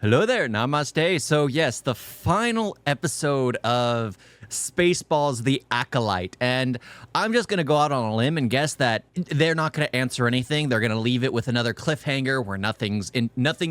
Hello there, namaste. So yes, the final episode of Spaceballs the Acolyte. And I'm just going to go out on a limb and guess that they're not going to answer anything. They're going to leave it with another cliffhanger where nothing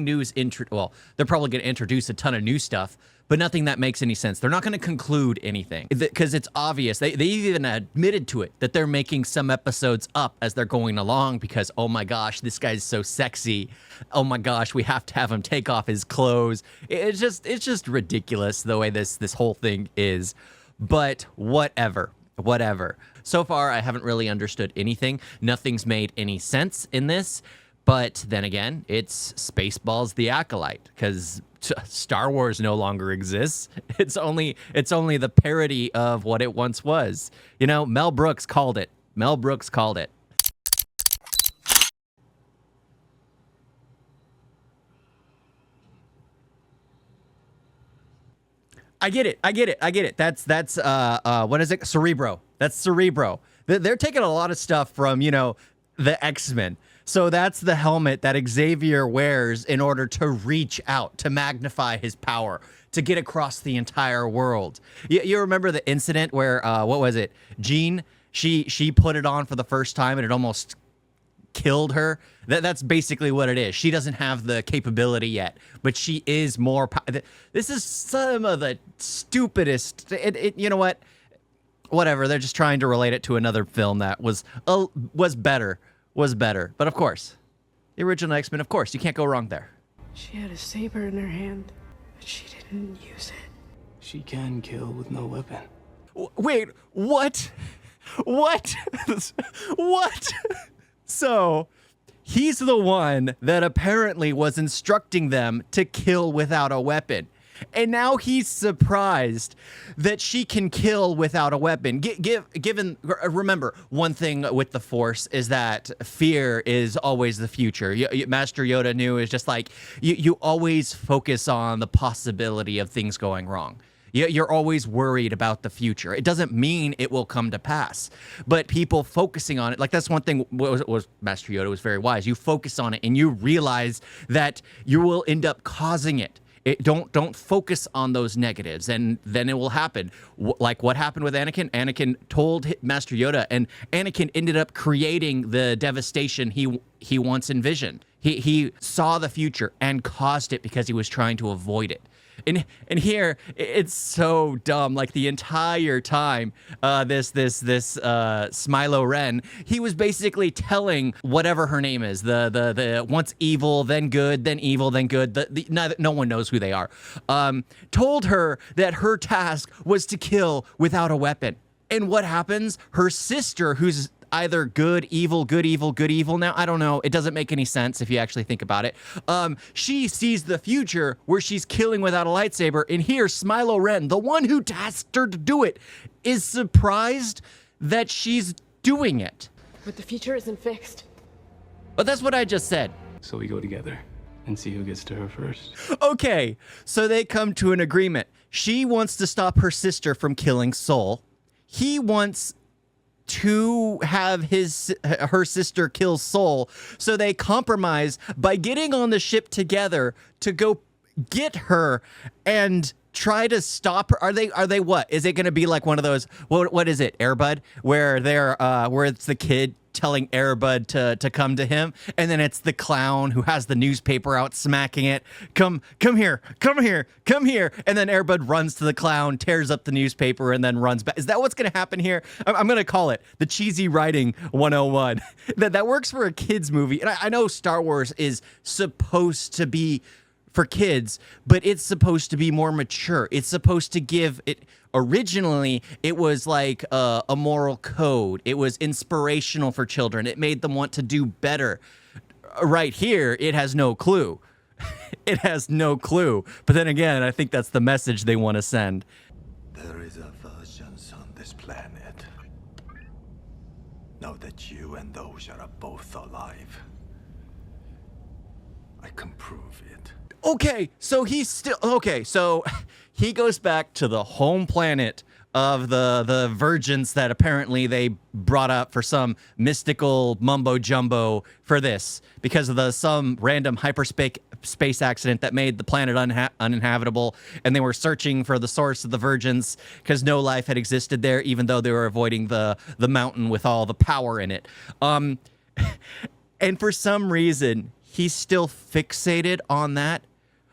new's well, they're probably going to introduce a ton of new stuff, but nothing that makes any sense. They're not going to conclude anything because it's obvious. They even admitted to it that they're making some episodes up as they're going along because, oh my gosh, this guy's so sexy. Oh my gosh, we have to have him take off his clothes. It's just ridiculous the way this whole thing is. But whatever. So far, I haven't really understood anything. Nothing's made any sense in this. But then again, it's Spaceballs the Acolyte because Star Wars no longer exists. It's only the parody of what it once was. You know, Mel Brooks called it. I get it. That's what is it? Cerebro. That's Cerebro. They're taking a lot of stuff from, you know, the X-Men. So that's the helmet that Xavier wears in order to reach out, to magnify his power, to get across the entire world. You remember the incident where, what was it? Jean, she put it on for the first time and it almost killed her. That's basically what it is. She doesn't have the capability yet, but she is more. This is some of the stupidest. You know what? Whatever. They're just trying to relate it to another film that was better. But of course, the original X-Men. Of course, you can't go wrong there. She had a saber in her hand, but she didn't use it. She can kill with no weapon. Wait, what? What? What? So, he's the one that apparently was instructing them to kill without a weapon. And now he's surprised that she can kill without a weapon. Remember, one thing with the Force is that fear is always the future. Master Yoda knew is just like, you always focus on the possibility of things going wrong. You're always worried about the future. It doesn't mean it will come to pass, but people focusing on it, like that's one thing was Master Yoda was very wise. You focus on it and you realize that you will end up causing it. Don't focus on those negatives, and then it will happen. Like what happened with Anakin. Anakin told Master Yoda, and Anakin ended up creating the devastation he once envisioned. He saw the future and caused it because he was trying to avoid it. And here it's so dumb. Like the entire time, this Smilo Ren, he was basically telling whatever her name is, the once evil, then good, then evil, then good. No one knows who they are. Told her that her task was to kill without a weapon. And what happens? Her sister, who's either good, evil now. I don't know. It doesn't make any sense if you actually think about it. She sees the future where she's killing without a lightsaber. And here, Smilo Ren, the one who tasked her to do it, is surprised that she's doing it. But the future isn't fixed. But that's what I just said. So we go together and see who gets to her first. Okay, so they come to an agreement. She wants to stop her sister from killing Sol. He wants to have her sister kill Sol, so they compromise by getting on the ship together to go get her and try to stop her. Are they what? Is it going to be like one of those, what is it, Air Bud, where where it's the kid telling Air Bud to come to him, and then it's the clown who has the newspaper out smacking it. Come here, and then Air Bud runs to the clown, tears up the newspaper, and then runs back. Is that what's going to happen here? I'm going to call it the cheesy writing 101. that works for a kids movie, and I know Star Wars is supposed to be for kids, but it's supposed to be more mature. It's supposed to give it. Originally, it was like a moral code. It was inspirational for children. It made them want to do better. Right here, it has no clue. It has no clue. But then again, I think that's the message they want to send. There is a versions on this planet. Know that you and those are both alive. I can prove it. Okay, so so he goes back to the home planet of the virgins that apparently they brought up for some mystical mumbo jumbo for this because of some random hyperspace space accident that made the planet uninhabitable, and they were searching for the source of the virgins because no life had existed there, even though they were avoiding the mountain with all the power in it. And for some reason, he's still fixated on that.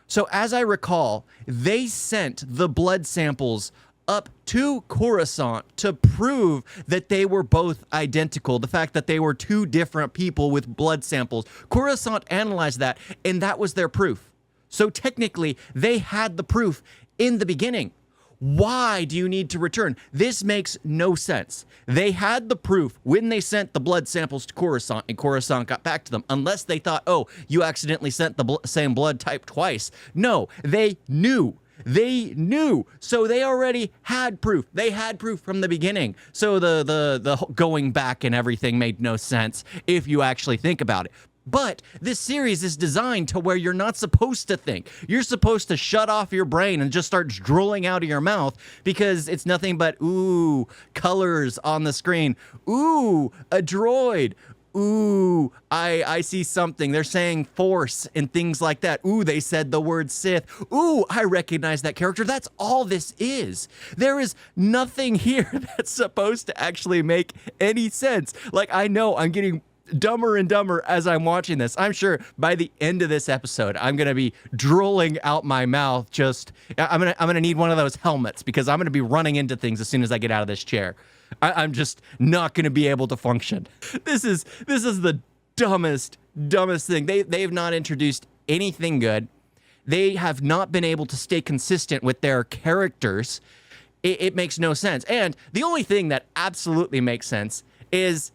So as I recall, they sent the blood samples up to Coruscant to prove that they were both identical. The fact that they were two different people with blood samples. Coruscant analyzed that, and that was their proof. So technically, they had the proof in the beginning. Why do you need to return? This makes no sense. They had the proof when they sent the blood samples to Coruscant, and Coruscant got back to them, unless they thought, oh, you accidentally sent the same blood type twice. No, they knew. They knew. So they already had proof. They had proof from the beginning. So the going back and everything made no sense if you actually think about it. But this series is designed to where you're not supposed to think. You're supposed to shut off your brain and just start drooling out of your mouth because it's nothing but, ooh, colors on the screen. Ooh, a droid. Ooh, I see something. They're saying force and things like that. Ooh, they said the word Sith. Ooh, I recognize that character. That's all this is. There is nothing here that's supposed to actually make any sense. Like, I know I'm getting dumber and dumber as I'm watching this. I'm sure by the end of this episode, I'm going to be drooling out my mouth. I'm going to need one of those helmets because I'm going to be running into things as soon as I get out of this chair. I'm just not going to be able to function. This is the dumbest thing. They've not introduced anything good. They have not been able to stay consistent with their characters. It makes no sense. And the only thing that absolutely makes sense is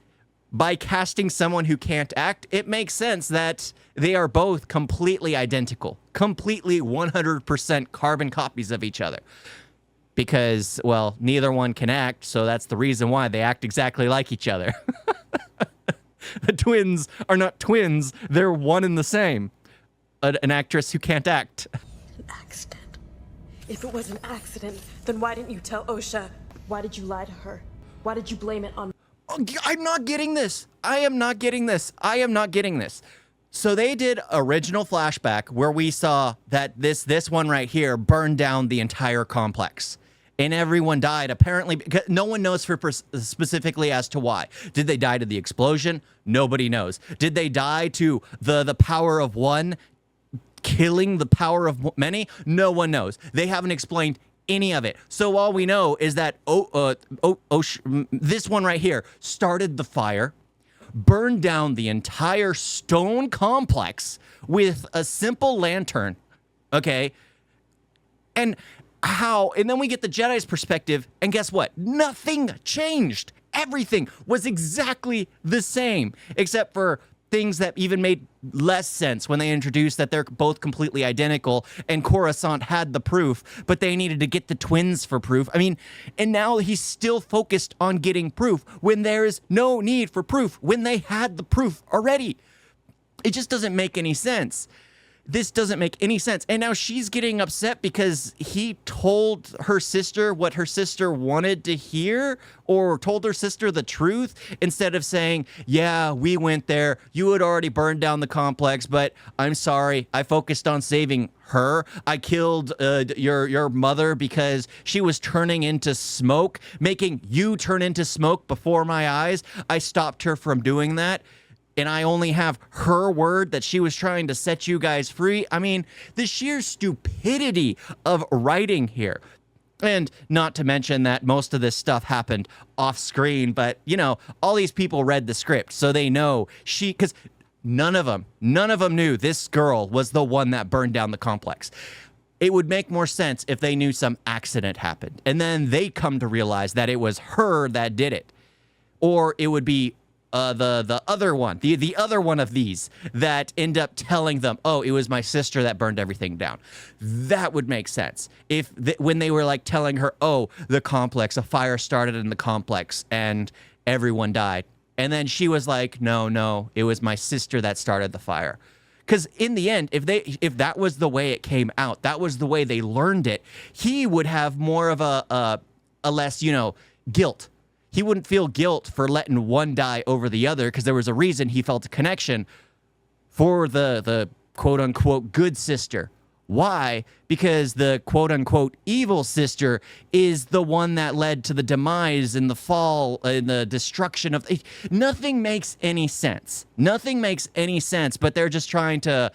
by casting someone who can't act, it makes sense that they are both completely identical, completely 100% carbon copies of each other. Because, well, neither one can act, so that's the reason why they act exactly like each other. The twins are not twins, they're one and the same. An actress who can't act. An accident. If it was an accident, then why didn't you tell Osha? Why did you lie to her? Why did you blame it on... Oh, I'm not getting this. I am not getting this. So they did original flashback where we saw that this one right here burned down the entire complex. And everyone died, apparently, because no one knows specifically as to why. Did they die to the explosion? Nobody knows. Did they die to the power of one killing the power of many? No one knows. They haven't explained any of it. So all we know is that this one right here started the fire, burned down the entire stone complex with a simple lantern, okay? And then we get the Jedi's perspective, and guess what? Nothing changed. Everything was exactly the same, except for things that even made less sense when they introduced that they're both completely identical, and Coruscant had the proof, but they needed to get the twins for proof. I mean, and now he's still focused on getting proof when there is no need for proof, when they had the proof already. It just doesn't make any sense. This doesn't make any sense. And now she's getting upset because he told her sister what her sister wanted to hear, or told her sister the truth, instead of saying, yeah, we went there. You had already burned down the complex, but I'm sorry. I focused on saving her. I killed your mother because she was turning into smoke, making you turn into smoke before my eyes. I stopped her from doing that. And I only have her word that she was trying to set you guys free. I mean, the sheer stupidity of writing here. And not to mention that most of this stuff happened off screen, but, you know, all these people read the script, so they know because none of them knew this girl was the one that burned down the complex. It would make more sense if they knew some accident happened, and then they come to realize that it was her that did it. Or it would be the other one, the other one of these that end up telling them, oh, it was my sister that burned everything down. That would make sense if when they were like telling her, oh, the complex, a fire started in the complex and everyone died. And then she was like, no, it was my sister that started the fire. Because in the end, if that was the way it came out, that was the way they learned it, he would have more of a less, guilt. He wouldn't feel guilt for letting one die over the other because there was a reason he felt a connection for the quote-unquote good sister. Why? Because the quote-unquote evil sister is the one that led to the demise and the fall and the destruction of... Nothing makes any sense. Nothing makes any sense, but they're just trying to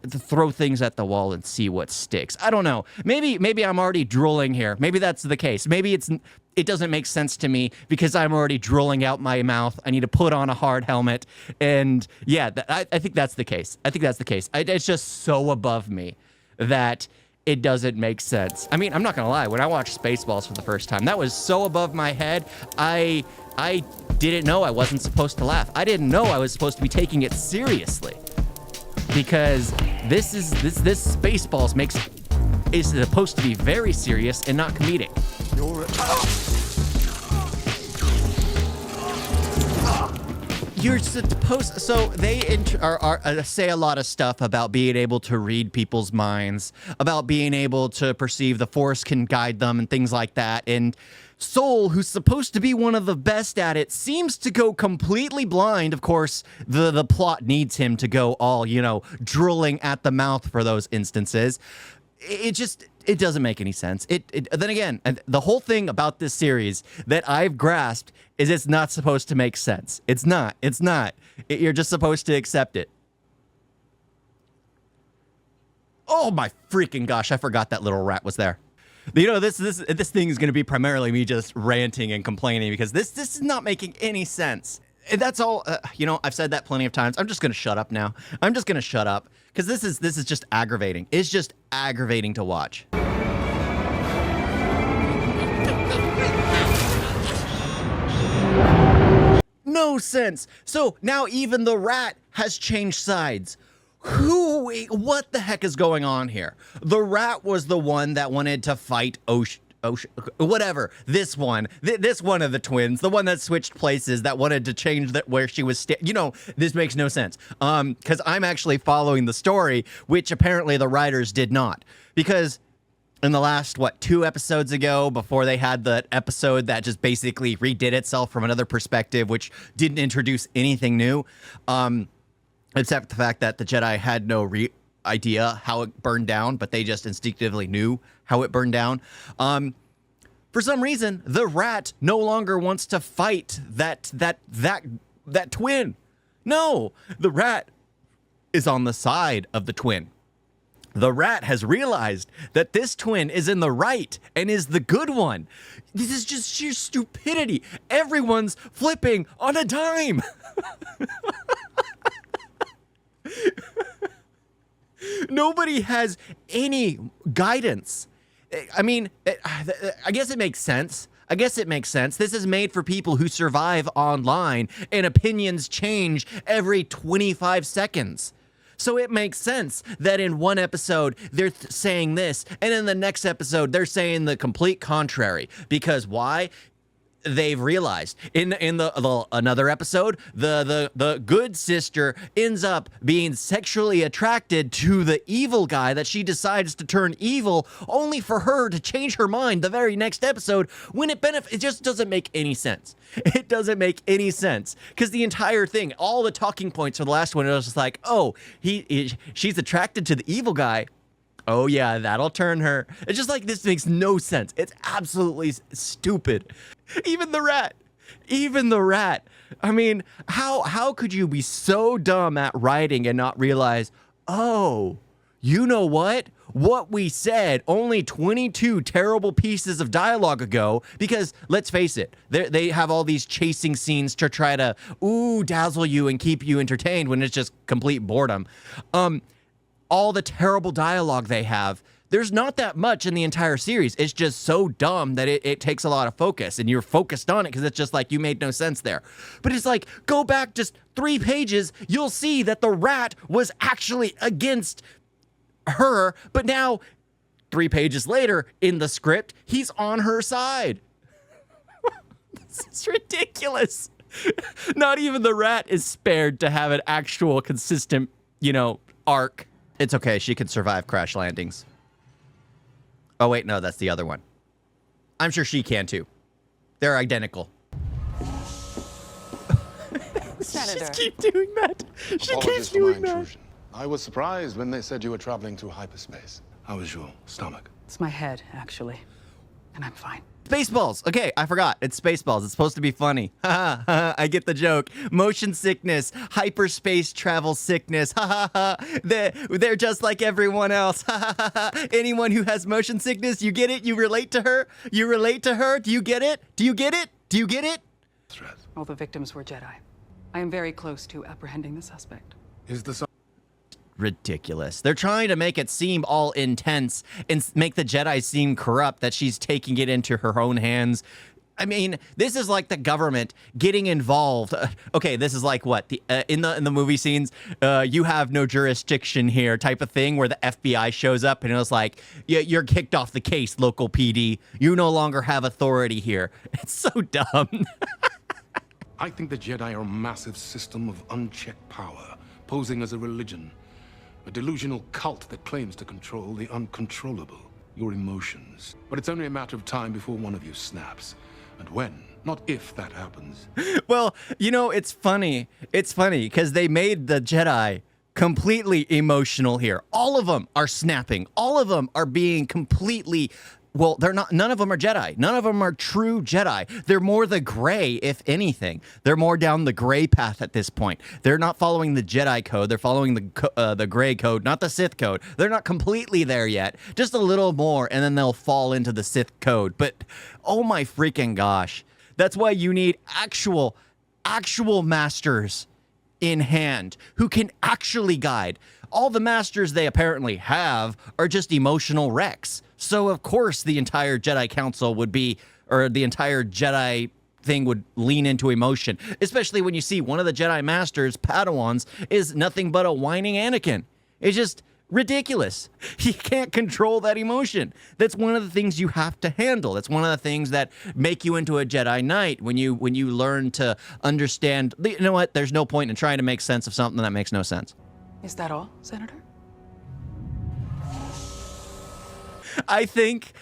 throw things at the wall and see what sticks. I don't know. Maybe I'm already drooling here. Maybe that's the case. Maybe it doesn't make sense to me because I'm already drooling out my mouth. I need to put on a hard helmet. And yeah, I think that's the case. I think that's the case. It's just so above me that it doesn't make sense. I mean, I'm not gonna lie. When I watched Spaceballs for the first time, that was so above my head. I didn't know I wasn't supposed to laugh. I didn't know I was supposed to be taking it seriously. Because this Spaceballs is supposed to be very serious and not comedic. You're supposed... So they say a lot of stuff about being able to read people's minds, about being able to perceive the Force can guide them and things like that. And Soul, who's supposed to be one of the best at it, seems to go completely blind. Of course, the plot needs him to go all, drooling at the mouth for those instances. It doesn't make any sense. Then again, the whole thing about this series that I've grasped is it's not supposed to make sense. It's not. You're just supposed to accept it. Oh my freaking gosh, I forgot that little rat was there. This thing is going to be primarily me just ranting and complaining because this is not making any sense. That's all. I've said that plenty of times. I'm just going to shut up now. I'm just going to shut up because this is just aggravating. It's just aggravating to watch. No sense. So now even the rat has changed sides. What the heck is going on here? The rat was the one that wanted to fight whatever. This one of the twins, the one that switched places, that wanted to change where she was. This makes no sense. Because I'm actually following the story, which apparently the writers did not. Because in the last, 2 episodes ago, before they had the episode that just basically redid itself from another perspective, which didn't introduce anything new, except the fact that the Jedi had no idea how it burned down, but they just instinctively knew how it burned down. For some reason, the rat no longer wants to fight that twin. No, the rat is on the side of the twin. The rat has realized that this twin is in the right and is the good one. This is just sheer stupidity. Everyone's flipping on a dime. Nobody has any guidance. I mean, I guess it makes sense. This is made for people who survive online and opinions change every 25 seconds. So it makes sense that in one episode they're saying this, and in the next episode they're saying the complete contrary. Because why? They've realized in another episode, the good sister ends up being sexually attracted to the evil guy that she decides to turn evil, only for her to change her mind the very next episode when it just doesn't make any sense. It doesn't make any sense because the entire thing, all the talking points for the last one, it was just like, oh, she's attracted to the evil guy. Oh yeah, that'll turn her. It's just like, this makes no sense. It's absolutely stupid. Even the rat. I mean, how could you be so dumb at writing and not realize, oh, you know what? What we said only 22 terrible pieces of dialogue ago, because let's face it, they have all these chasing scenes to try to, dazzle you and keep you entertained when it's just complete boredom. All the terrible dialogue they have, there's not that much in the entire series. It's just so dumb that it takes a lot of focus, and you're focused on it because it's just like, you made no sense there. But it's like, go back just 3 pages, you'll see that the rat was actually against her, but now 3 pages later in the script, he's on her side. This is ridiculous. Not even the rat is spared to have an actual consistent, arc. It's okay, she can survive crash landings. Oh wait, no, that's the other one. I'm sure she can too. They're identical. Senator. Just keep doing that. She keeps doing that. I was surprised when they said you were traveling through hyperspace. How is your stomach? It's my head, actually. And I'm fine. Spaceballs. Okay, I forgot. It's Spaceballs. It's supposed to be funny. I get the joke. Motion sickness, hyperspace travel sickness. They're just like everyone else. Anyone who has motion sickness, you get it? You relate to her? You relate to her? Do you get it? Do you get it? Do you get it? Threat. All the victims were Jedi. I am very close to apprehending the suspect. Is the Ridiculous. They're trying to make it seem all intense and make the Jedi seem corrupt, that she's taking it into her own hands. I mean, this is like the government getting involved. Okay, this is like what in the movie scenes, you have no jurisdiction here type of thing, where the FBI shows up and it was like, yeah, you're kicked off the case, local PD. You no longer have authority here. It's so dumb. I think the Jedi are a massive system of unchecked power, posing as a religion. A delusional cult that claims to control the uncontrollable, your emotions. But it's only a matter of time before one of you snaps. And when, not if, that happens. Well, you know, it's funny. It's funny because they made the Jedi completely emotional here. All of them are snapping. All of them are being completely... Well, they're not. None of them are Jedi. None of them are true Jedi. They're more the gray, if anything. They're more down the gray path at this point. They're not following the Jedi code. They're following the gray code, not the Sith code. They're not completely there yet. Just a little more, and then they'll fall into the Sith code. But oh my freaking gosh, that's why you need actual masters in hand who can actually guide. All the masters they apparently have are just emotional wrecks. So of course the entire Jedi Council would be, or the entire Jedi thing would lean into emotion, especially when you see one of the Jedi Masters, Padawans, is nothing but a whining Anakin. It's just ridiculous. You can't control that emotion. That's one of the things you have to handle. That's one of the things that make you into a Jedi Knight, when you learn to understand, you know what, there's no point in trying to make sense of something that makes no sense. Is that all, Senator? I think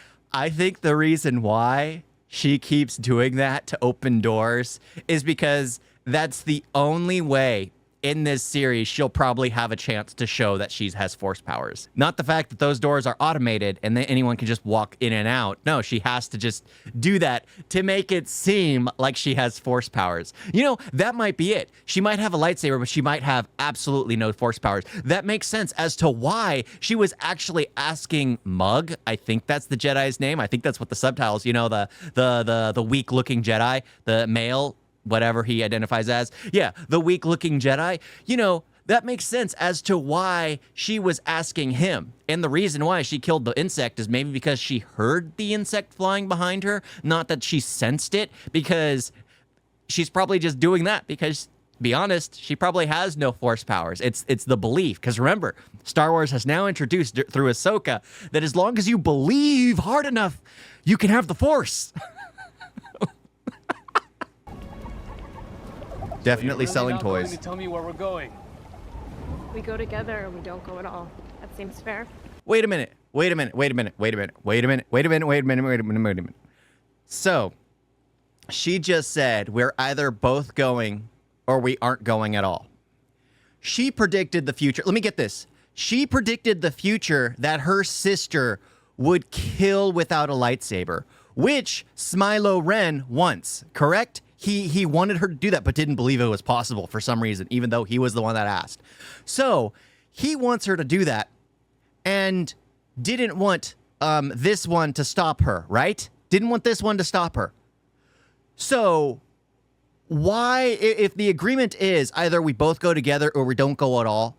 the reason why she keeps doing that to open doors is because that's the only way in this series she'll probably have a chance to show that she has force powers. Not the fact that those doors are automated and that anyone can just walk in and out. No, she has to just do that to make it seem like she has force powers. You know, that might be it. She might have a lightsaber, but she might have absolutely no force powers. That makes sense as to why she was actually asking Mug. I think that's the Jedi's name. I think that's what the subtitles, you know, the weak-looking Jedi, the male, whatever he identifies as. Yeah, the weak-looking Jedi. You know, that makes sense as to why she was asking him. And the reason why she killed the insect is maybe because she heard the insect flying behind her, not that she sensed it, because she's probably just doing that because, to be honest, she probably has no force powers. It's the belief. Because remember, Star Wars has now introduced through Ahsoka that as long as you believe hard enough, you can have the force. Definitely selling toys. To tell me where we're going. We go together or we don't go at all. That seems fair. Wait a minute. So, she just said we're either both going or we aren't going at all. She predicted the future. Let me get this. She predicted the future that her sister would kill without a lightsaber, which Smilo Ren wants, correct? He wanted her to do that, but didn't believe it was possible for some reason, even though he was the one that asked. So he wants her to do that and didn't want this one to stop her, right? Didn't want this one to stop her. So why, if the agreement is either we both go together or we don't go at all,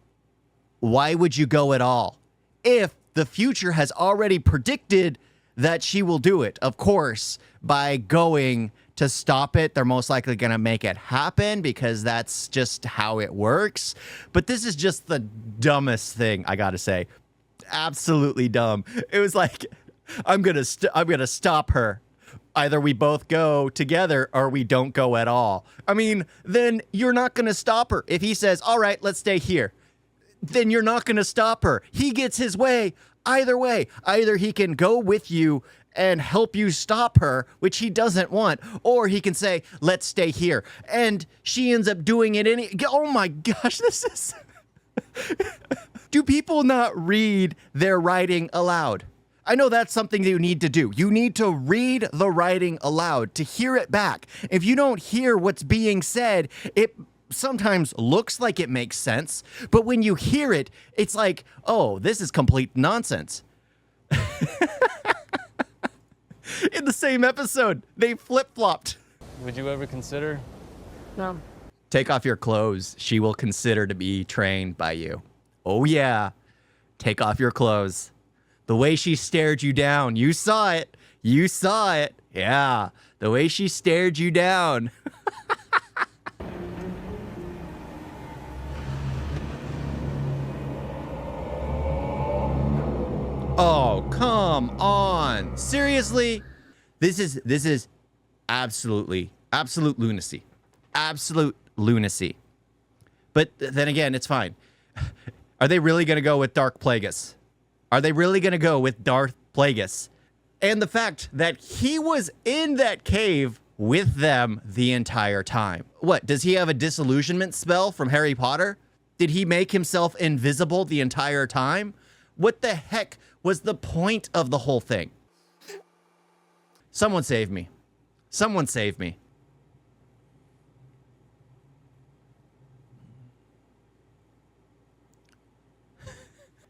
why would you go at all? If the future has already predicted that she will do it, of course, by going to stop it, they're most likely going to make it happen because that's just how it works. But this is just the dumbest thing, I got to say. Absolutely dumb. It was like, I'm going to stop her. Either we both go together or we don't go at all. I mean, then you're not going to stop her. If he says, all right, let's stay here, then you're not going to stop her. He gets his way. Either way, either he can go with you and help you stop her, which he doesn't want, or he can say, let's stay here. And she ends up doing it oh my gosh, this is... Do people not read their writing aloud? I know that's something that you need to do. You need to read the writing aloud to hear it back. If you don't hear what's being said, it sometimes looks like it makes sense, but when you hear it, it's like, oh, this is complete nonsense. In the same episode, they flip-flopped. Would you ever consider? No. Take off your clothes. She will consider to be trained by you. Oh, yeah. Take off your clothes. The way she stared you down. You saw it. You saw it. Yeah. The way she stared you down. Oh, come on. Seriously? This is absolute lunacy. Absolute lunacy. But then again, it's fine. Are they really going to go with Darth Plagueis? Are they really going to go with Darth Plagueis? And the fact that he was in that cave with them the entire time. What, does he have a disillusionment spell from Harry Potter? Did he make himself invisible the entire time? What the heck was the point of the whole thing? Someone save me. Someone save me.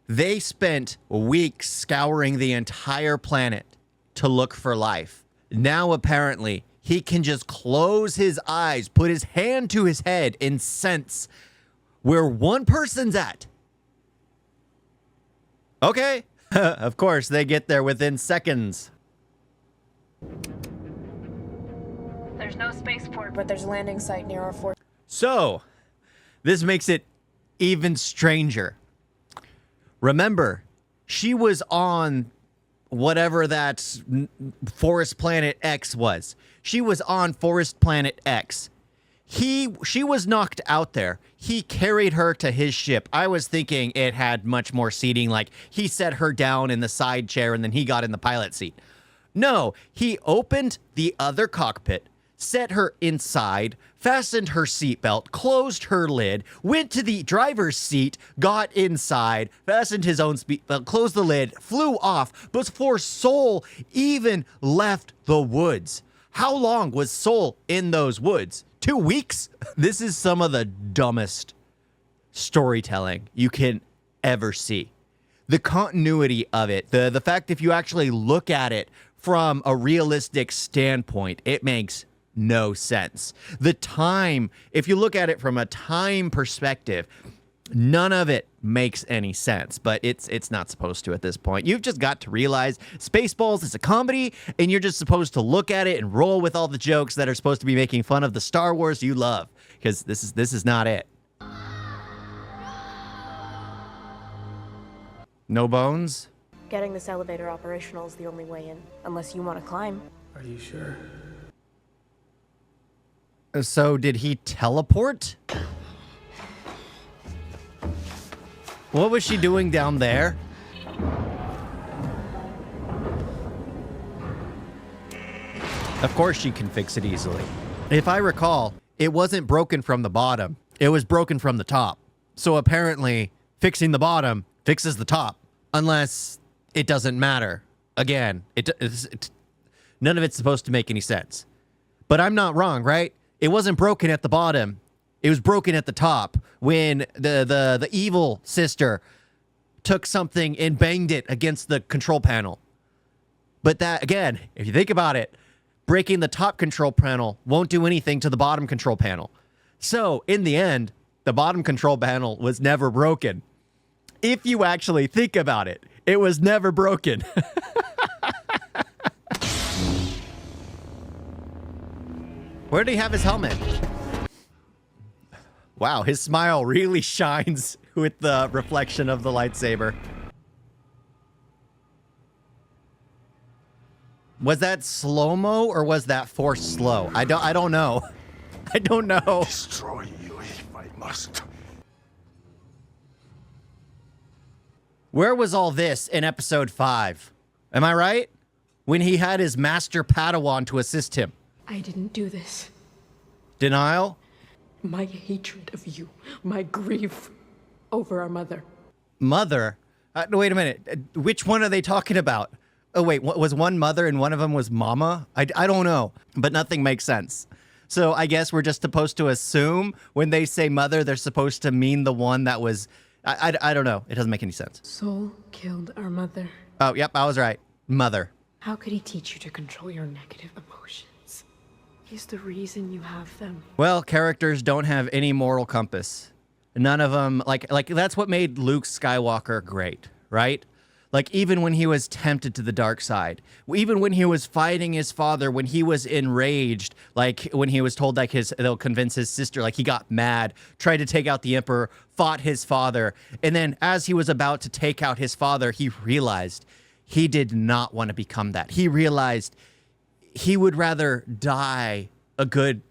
They spent weeks scouring the entire planet to look for life. Now, apparently, he can just close his eyes, put his hand to his head, and sense where one person's at. Okay. Of course, they get there within seconds. There's no spaceport, but there's a landing site near our fort. So, this makes it even stranger. Remember, she was on whatever that Forest Planet X was. She was on Forest Planet X. She was knocked out there. He carried her to his ship. I was thinking it had much more seating, like he set her down in the side chair and then he got in the pilot seat. No, he opened the other cockpit, set her inside, fastened her seatbelt, closed her lid, went to the driver's seat, got inside, fastened his own seatbelt, closed the lid, flew off before Soul even left the woods. How long was Soul in those woods? 2 weeks? This is some of the dumbest storytelling you can ever see. The continuity of it, the fact if you actually look at it from a realistic standpoint, it makes no sense. The time, if you look at it from a time perspective, none of it makes any sense, but it's not supposed to at this point. You've just got to realize Spaceballs is a comedy, and you're just supposed to look at it and roll with all the jokes that are supposed to be making fun of the Star Wars you love, because this is not it. No bones? Getting this elevator operational is the only way in, unless you want to climb. Are you sure? So did he teleport? What was she doing down there? Of course she can fix it easily. If I recall, it wasn't broken from the bottom. It was broken from the top. So apparently, fixing the bottom fixes the top. Unless it doesn't matter. Again, none of it's supposed to make any sense. But I'm not wrong, right? It wasn't broken at the bottom. It was broken at the top when the evil sister took something and banged it against the control panel. But that, again, if you think about it, breaking the top control panel won't do anything to the bottom control panel. So, in the end, the bottom control panel was never broken. If you actually think about it, it was never broken. Where did he have his helmet? Wow, his smile really shines with the reflection of the lightsaber. Was that slow-mo or was that force slow? I don't know. I don't know. Destroy you if I must. Where was all this in episode 5? Am I right? When he had his master Padawan to assist him. I didn't do this. Denial? My hatred of you, my grief over our mother. Mother? Wait a minute. Which one are they talking about? Oh, wait, what, was one mother and one of them was mama? I don't know, but nothing makes sense. So I guess we're just supposed to assume when they say mother, they're supposed to mean the one that was, I don't know. It doesn't make any sense. Soul killed our mother. Oh, yep, I was right. Mother. How could he teach you to control your negative emotions? He's the reason you have them. Well, characters don't have any moral compass. None of them, like that's what made Luke Skywalker great, right? Like, even when he was tempted to the dark side, even when he was fighting his father, when he was enraged, like when he was told like they'll convince his sister, like he got mad, tried to take out the Emperor, fought his father. And then as he was about to take out his father, he realized he did not want to become that. He realized he would rather die a good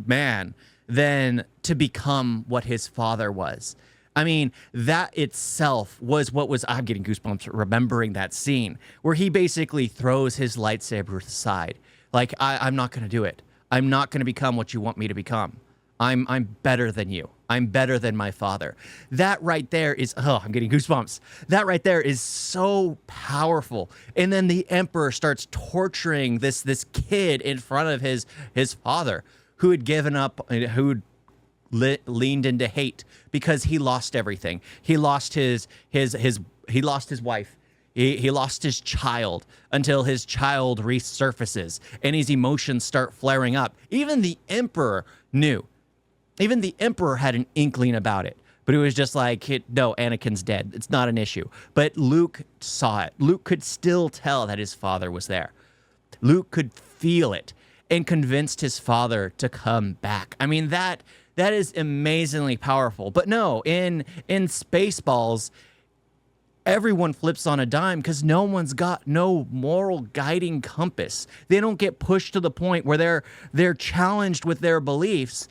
man than to become what his father was. I mean, that itself was what was, I'm getting goosebumps remembering that scene where he basically throws his lightsaber aside. Like, I'm not going to do it. I'm not going to become what you want me to become. I'm better than you. I'm better than my father. That right there is, oh, I'm getting goosebumps. That right there is so powerful. And then the Emperor starts torturing this kid in front of his father who had given up, who'd leaned into hate because he lost everything. He lost his wife. He lost his child until his child resurfaces and his emotions start flaring up. Even the Emperor knew. Even the Emperor had an inkling about it, but it was just like, no, Anakin's dead. It's not an issue. But Luke saw it. Luke could still tell that his father was there. Luke could feel it and convinced his father to come back. I mean, that is amazingly powerful. But no, in Spaceballs, everyone flips on a dime because no one's got no moral guiding compass. They don't get pushed to the point where they're challenged with their beliefs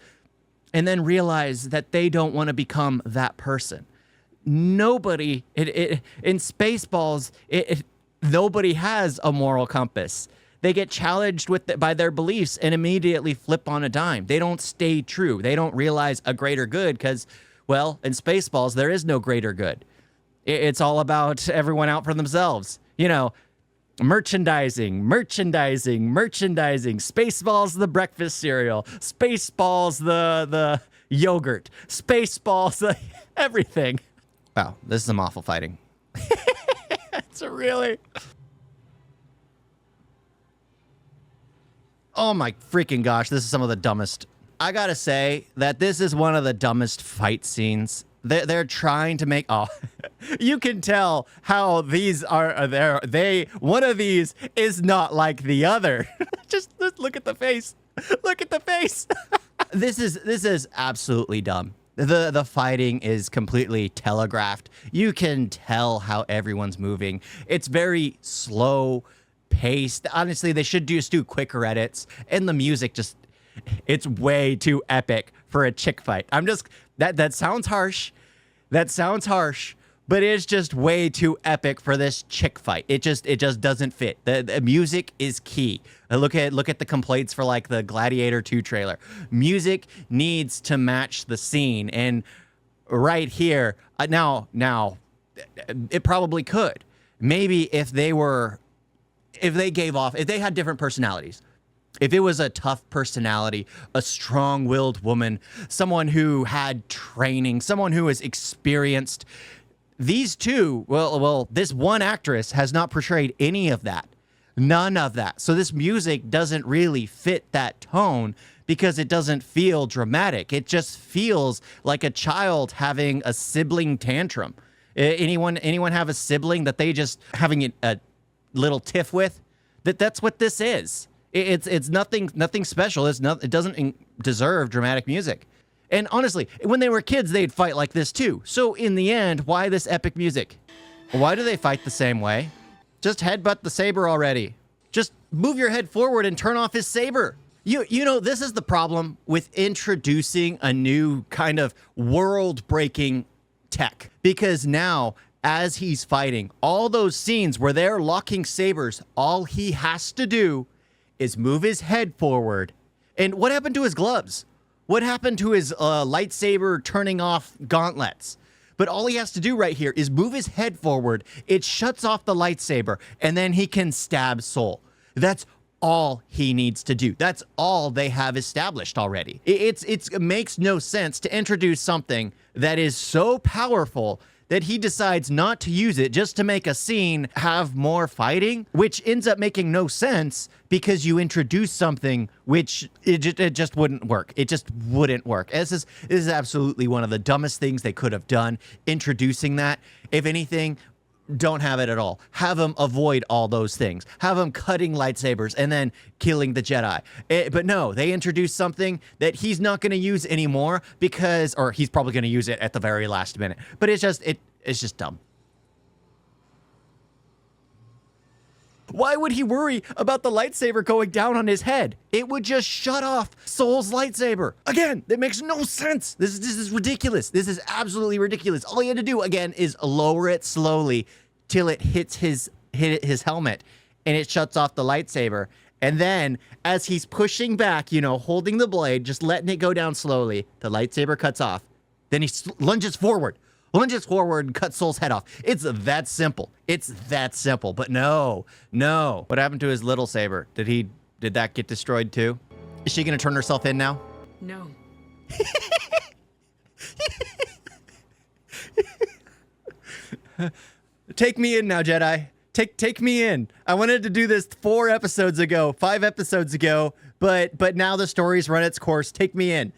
and then realize that they don't want to become that person. Nobody in Spaceballs, nobody has a moral compass. They get challenged by their beliefs and immediately flip on a dime. They don't stay true. They don't realize a greater good because, well, in Spaceballs, there is no greater good. It's all about everyone out for themselves. You know, merchandising. Spaceballs, the breakfast cereal. Spaceballs, the yogurt. Spaceballs, everything. Wow, this is some awful fighting. It's really... Oh my freaking gosh, this is some of the dumbest. I gotta say that this is one of the dumbest fight scenes. They're trying to make, oh, you can tell how these are there. One of these is not like the other. Just look at the face. Look at the face. This is absolutely dumb. The fighting is completely telegraphed. You can tell how everyone's moving. It's very slow paced. Honestly, they should just do quicker edits. And the music it's way too epic for a chick fight. That sounds harsh. But it's just way too epic for this chick fight. It just doesn't fit. The music is key. Look at the complaints for like the Gladiator 2 trailer. Music needs to match the scene. And right here, now it probably could. Maybe if they had different personalities, if it was a tough personality, a strong-willed woman, someone who had training, someone who was experienced, these two, well, this one actress has not portrayed any of that. None of that. So this music doesn't really fit that tone because it doesn't feel dramatic. It just feels like a child having a sibling tantrum. Anyone have a sibling that they just having a little tiff with? That's what this is. It's nothing special. It doesn't deserve dramatic music. And honestly, when they were kids, they'd fight like this too. So in the end, why this epic music? Why do they fight the same way? Just headbutt the saber already. Just move your head forward and turn off his saber. You know, this is the problem with introducing a new kind of world-breaking tech. Because now, as he's fighting, all those scenes where they're locking sabers, all he has to do is move his head forward. And what happened to his gloves? What happened to his lightsaber turning off gauntlets? But all he has to do right here is move his head forward. It shuts off the lightsaber, and then he can stab Soul. That's all he needs to do. That's all they have established already. It makes no sense to introduce something that is so powerful that he decides not to use it just to make a scene have more fighting, which ends up making no sense because you introduce something which it just wouldn't work. It just wouldn't work. This is absolutely one of the dumbest things they could have done, introducing that. If anything, don't have it at all. Have him avoid all those things. Have him cutting lightsabers and then killing the Jedi. But no, they introduced something that he's not going to use anymore because, or he's probably going to use it at the very last minute. But it's just dumb. Why would he worry about the lightsaber going down on his head? It would just shut off Soul's lightsaber. Again, that makes no sense. This is ridiculous. This is absolutely ridiculous. All he had to do, again, is lower it slowly till it hits his helmet, and it shuts off the lightsaber. And then, as he's pushing back, holding the blade, just letting it go down slowly, the lightsaber cuts off. Then he lunges forward and cuts Soul's head off. It's that simple. But no. What happened to his little saber? Did that get destroyed too? Is she gonna turn herself in now? No. Take me in now, Jedi. Take me in. I wanted to do this 5 episodes ago, but now the story's run its course. Take me in.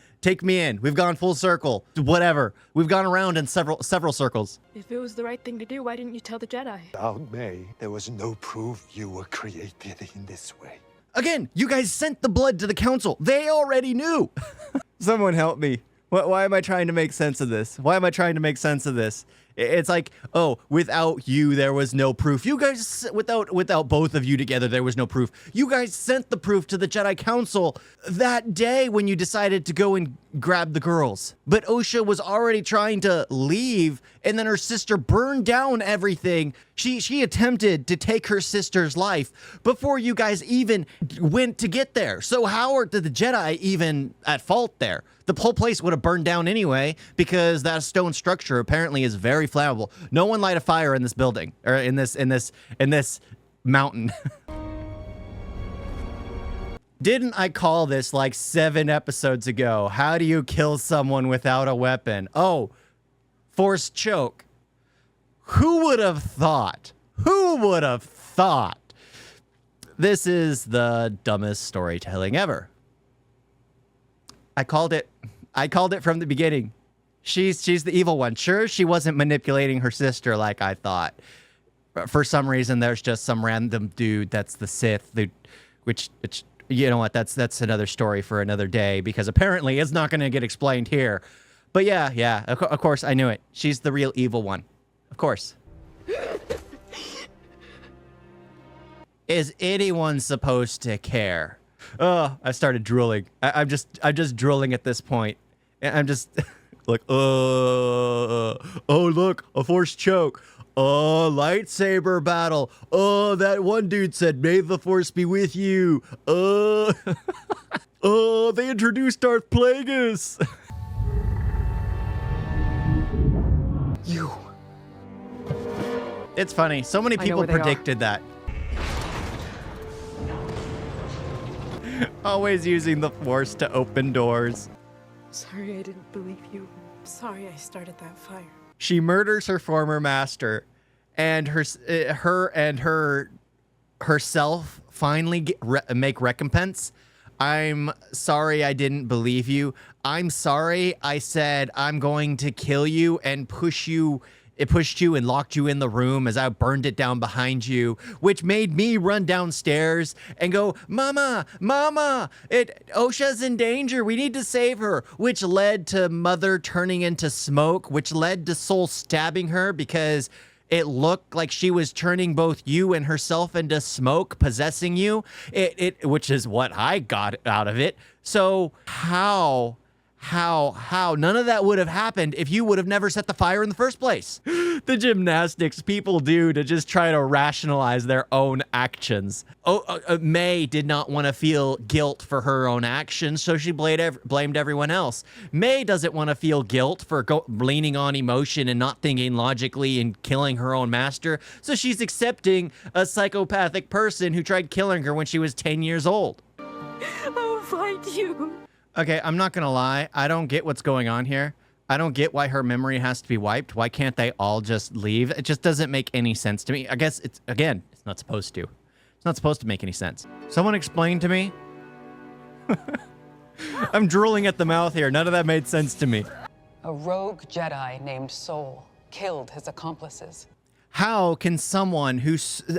We've gone full circle. Whatever. We've gone around in several circles. If it was the right thing to do, why didn't you tell the Jedi? Without May, there was no proof you were created in this way. Again, you guys sent the blood to the council. They already knew. Someone help me. Why am I trying to make sense of this? It's like, oh, without you, there was no proof. You guys, without both of you together, there was no proof. You guys sent the proof to the Jedi Council that day when you decided to go and grab the girls. But Osha was already trying to leave, and then her sister burned down everything. She attempted to take her sister's life before you guys even went to get there. So how are the Jedi even at fault there? The whole place would have burned down anyway because that stone structure apparently is very flammable. No one light a fire in this building or in this mountain. Didn't I call this like 7 episodes ago? How do you kill someone without a weapon? Oh, forced choke. Who would have thought? This is the dumbest storytelling ever. I called it from the beginning. She's the evil one. Sure, she wasn't manipulating her sister like I thought. For some reason, there's just some random dude that's the Sith, which you know what? That's another story for another day because apparently it's not going to get explained here. But yeah, of course I knew it. She's the real evil one, of course. Is anyone supposed to care? Oh, I started drooling. I'm just drooling at this point. I'm just like, oh, look, a forced choke. Oh, lightsaber battle. Oh, that one dude said, "May the Force be with you." Oh, they introduced Darth Plagueis. You. It's funny. So many people predicted that. Always using the Force to open doors. Sorry I didn't believe you. Sorry I started that fire. She murders her former master, and herself finally make recompense. I'm sorry I didn't believe you. I'm sorry I said I'm going to kill you and push you. It pushed you and locked you in the room as I burned it down behind you, which made me run downstairs and go, Mama, Osha's in danger. We need to save her, which led to Mother turning into smoke, which led to Soul stabbing her because it looked like she was turning both you and herself into smoke, possessing you, which is what I got out of it. So how How? None of that would have happened if you would have never set the fire in the first place. The gymnastics people do to just try to rationalize their own actions. May did not want to feel guilt for her own actions, so she blamed everyone else. May doesn't want to feel guilt for leaning on emotion and not thinking logically and killing her own master, so she's accepting a psychopathic person who tried killing her when she was 10 years old. I'll find you. Okay, I'm not gonna lie. I don't get what's going on here. I don't get why her memory has to be wiped. Why can't they all just leave? It just doesn't make any sense to me. I guess it's not supposed to. It's not supposed to make any sense. Someone explain to me. I'm drooling at the mouth here. None of that made sense to me. A rogue Jedi named Soul killed his accomplices. How can someone who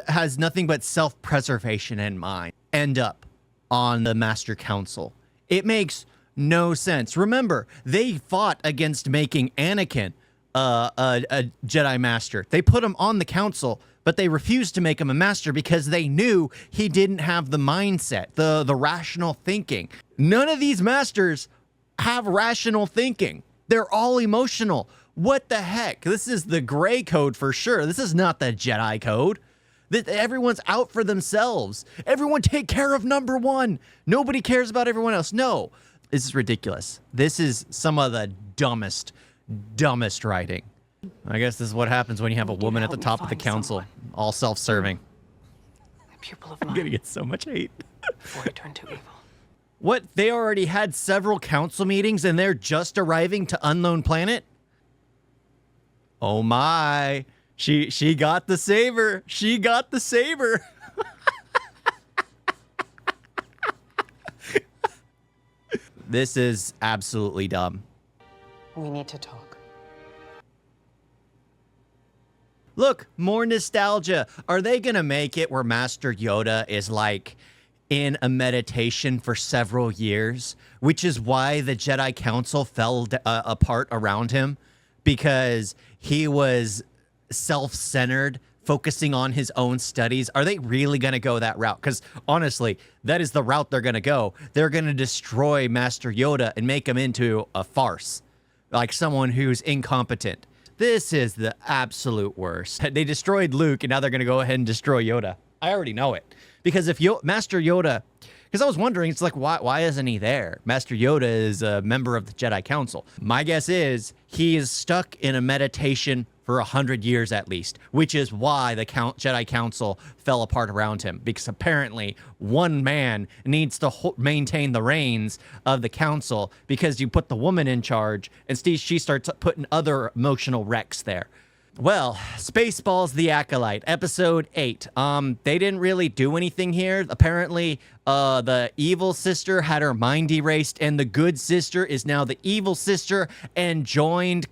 has nothing but self-preservation in mind end up on the Master Council? It makes no sense. Remember, they fought against making Anakin a Jedi Master. They put him on the council, but they refused to make him a master because they knew he didn't have the mindset, the rational thinking. None of these masters have rational thinking. They're all emotional. What the heck? This is the gray code for sure. This is not the Jedi code. Everyone's out for themselves. Everyone take care of number one. Nobody cares about everyone else. No, this is ridiculous. This is some of the dumbest writing. I guess this is what happens when you have a woman at the top of the council, all self-serving. A pupil of I'm mine gonna get so much hate. before he turned to evil. What? They already had several council meetings and they're just arriving to Unknown Planet? Oh my. She got the saber. She got the saber. This is absolutely dumb. We need to talk. Look, more nostalgia. Are they going to make it where Master Yoda is like in a meditation for several years, which is why the Jedi Council fell apart around him, because he was self-centered, focusing on his own studies? Are they really going to go that route? Because honestly, that is the route they're going to go. They're going to destroy Master Yoda and make him into a farce, like someone who's incompetent. This is the absolute worst. They destroyed Luke, and now they're going to go ahead and destroy Yoda. I already know it. Because if Master Yoda... Because I was wondering, it's like, why isn't he there? Master Yoda is a member of the Jedi Council. My guess is he is stuck in a meditation for 100 years at least, which is why the Jedi Council fell apart around him. Because apparently one man needs to maintain the reins of the council, because you put the woman in charge and she starts putting other emotional wrecks there. Well, Spaceballs the Acolyte, episode 8. They didn't really do anything here. Apparently, the evil sister had her mind erased, and the good sister is now the evil sister and joined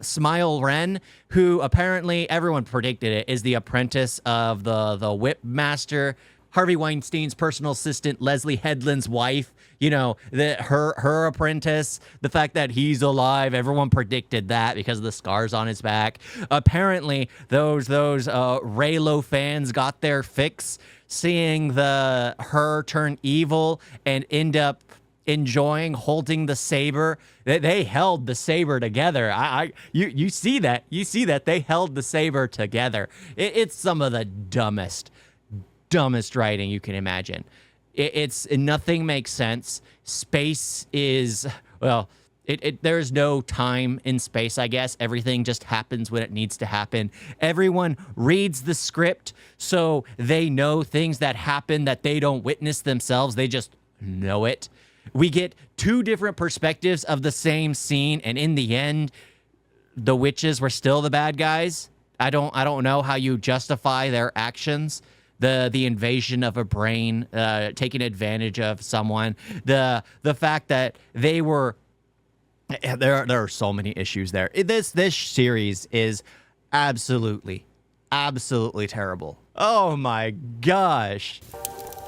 Smile Ren, who apparently everyone predicted it is the apprentice of the whip master, Harvey Weinstein's personal assistant, Leslie Headland's wife. You know, her apprentice, the fact that he's alive, everyone predicted that because of the scars on his back. Apparently, those Reylo fans got their fix, seeing her turn evil and end up enjoying holding the saber. They held the saber together. You see that. You see that they held the saber together. It's some of the dumbest writing you can imagine. It's nothing makes sense. Space is, well, there's no time in space, I guess. Everything just happens when it needs to happen. Everyone reads the script, so they know things that happen that they don't witness themselves. They just know it. We get two different perspectives of the same scene, and in the end, the witches were still the bad guys. I don't know how you justify their actions. The invasion of a brain, taking advantage of someone, the fact that they were, there are so many issues there. This series is absolutely terrible. Oh my gosh.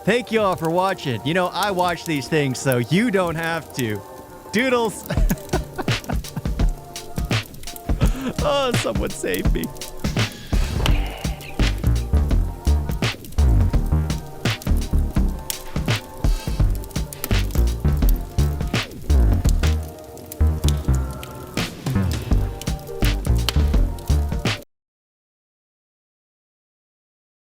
Thank you all for watching. You know, I watch these things so you don't have to. Doodles. Oh, someone save me.